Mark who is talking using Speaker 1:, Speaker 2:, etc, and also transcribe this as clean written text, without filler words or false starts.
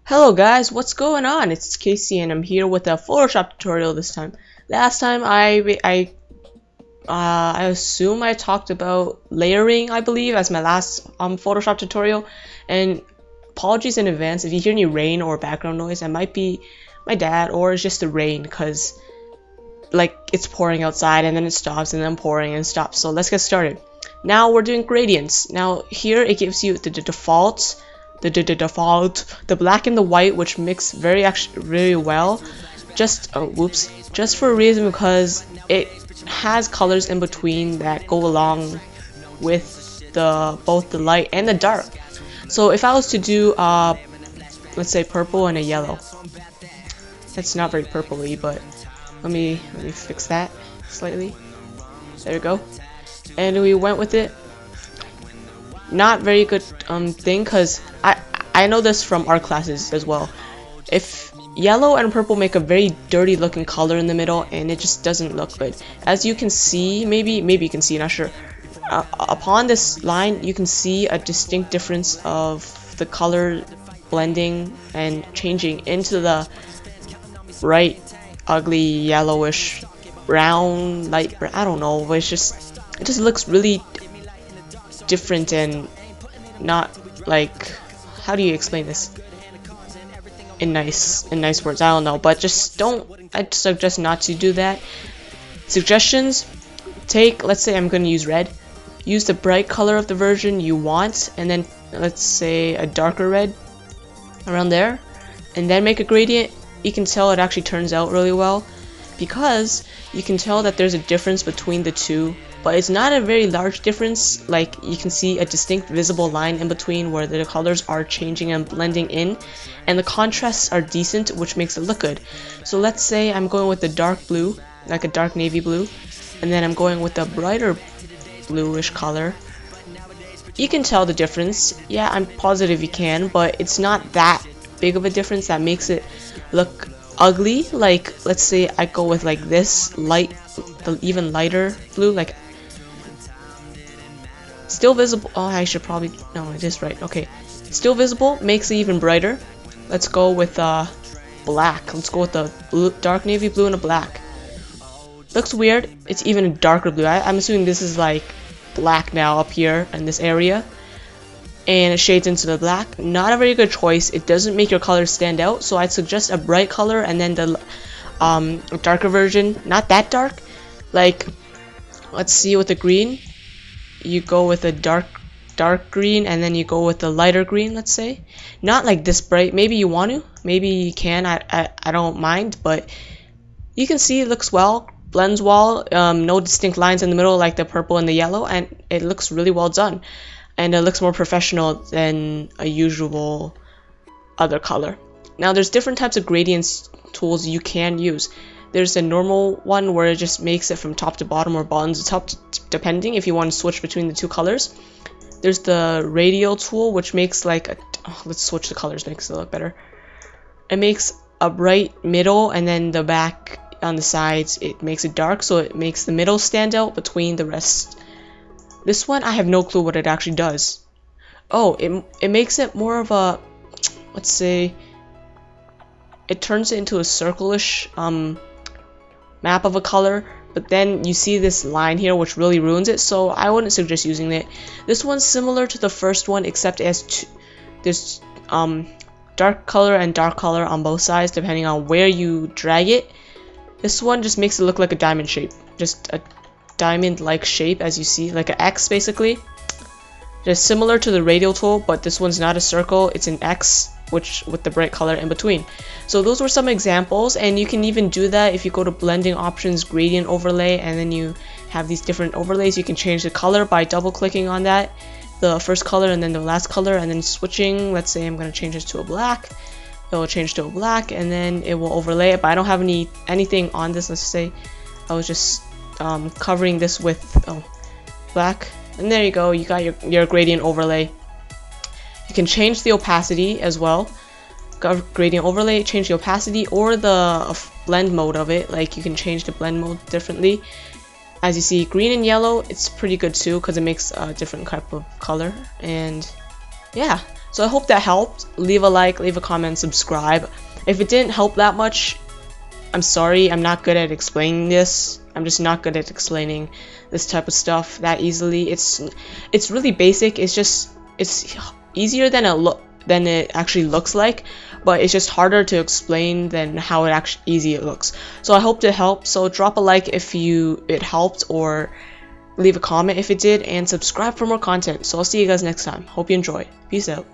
Speaker 1: Hello guys, what's going on? It's Casey and I'm here with a Photoshop tutorial this time. Last time I assume I talked about layering, I believe, as my last Photoshop tutorial. And apologies in advance if you hear any rain or background noise. It might be my dad or it's just the rain because like it's pouring outside and then it stops and then pouring and stops. So let's get started. Now we're doing gradients. Now here it gives you the default. The black and the white, which mix very well, just for a reason because it has colors in between that go along with both the light and the dark. So if I was to do let's say purple and a yellow, that's not very purpley, but let me fix that slightly. There we go. And we went with it. Not very good thing, because I know this from art classes as well. If yellow and purple make a very dirty looking color in the middle and it just doesn't look good. As you can see, maybe you can see, not sure. Upon this line you can see a distinct difference of the color blending and changing into the bright ugly yellowish brown light brown, I don't know, but it just looks really different and not like, how do you explain this in nice words? I don't know, but I suggest not to do that. Suggestions: let's say I'm going to use red. Use the bright color of the version you want, and then let's say a darker red around there, and then make a gradient. You can tell it actually turns out really well because you can tell that there's a difference between the two. But it's not a very large difference. Like, you can see a distinct visible line in between where the colors are changing and blending in, and the contrasts are decent, which makes it look good. So let's say I'm going with the dark blue, like a dark navy blue, and then I'm going with a brighter bluish color. You can tell the difference. Yeah, I'm positive you can, but it's not that big of a difference that makes it look ugly. Like, let's say I go with like this the even lighter blue, like still visible. Oh, I should probably, no, it is right. Okay, still visible, makes it even brighter. Let's go with black. Let's go with the dark navy blue and a black. Looks weird. It's even a darker blue. I'm assuming this is like black now up here in this area, and it shades into the black. Not a very good choice. It doesn't make your colors stand out, so I'd suggest a bright color and then the darker version. Not that dark. Like, let's see, with the green, you go with a dark green and then you go with the lighter green, let's say. Not like this bright. Maybe you want to, maybe you can. I don't mind, but you can see it looks well, blends well. No distinct lines in the middle like the purple and the yellow, and it looks really well done, and it looks more professional than a usual other color. Now there's different types of gradients tools you can use. There's a normal one where it just makes it from top to bottom or bottom to top, depending if you want to switch between the two colors. There's the radial tool, which makes like a, let's switch the colors, makes it look better. It makes a bright middle, and then the back on the sides it makes it dark, so it makes the middle stand out between the rest. This one I have no clue what it actually does. Oh, it makes it more of a, let's say, it turns it into a circle-ish map of a color, but then you see this line here which really ruins it, so I wouldn't suggest using it. This one's similar to the first one, except it has there's dark color and dark color on both sides depending on where you drag it. This one just makes it look like a diamond shape, just a diamond like shape, as you see, like an X basically. Just similar to the radial tool, but this one's not a circle, it's an X, which with the bright color in between. So those were some examples, and you can even do that if you go to blending options, gradient overlay, and then you have these different overlays. You can change the color by double clicking on that, the first color and then the last color, and then switching. Let's say I'm going to change this to a black. It will change to a black, and then it will overlay it, but I don't have anything on this. Let's say I was just covering this with black, and there you go, you got your gradient overlay. You can change the opacity as well. Gradient overlay, change the opacity or the blend mode of it. Like, you can change the blend mode differently. As you see, green and yellow, it's pretty good too because it makes a different type of color. And yeah, So I hope that helped. Leave a like, leave a comment, subscribe. If it didn't help that much, I'm sorry. I'm not good at explaining this. I'm just not good at explaining this type of stuff that easily. It's really basic. It's easier than it actually looks like, but it's just harder to explain than how easy it looks. So I hope to help. So drop a like if it helped, or leave a comment if it did, and subscribe for more content. So I'll see you guys next time. Hope you enjoyed. Peace out.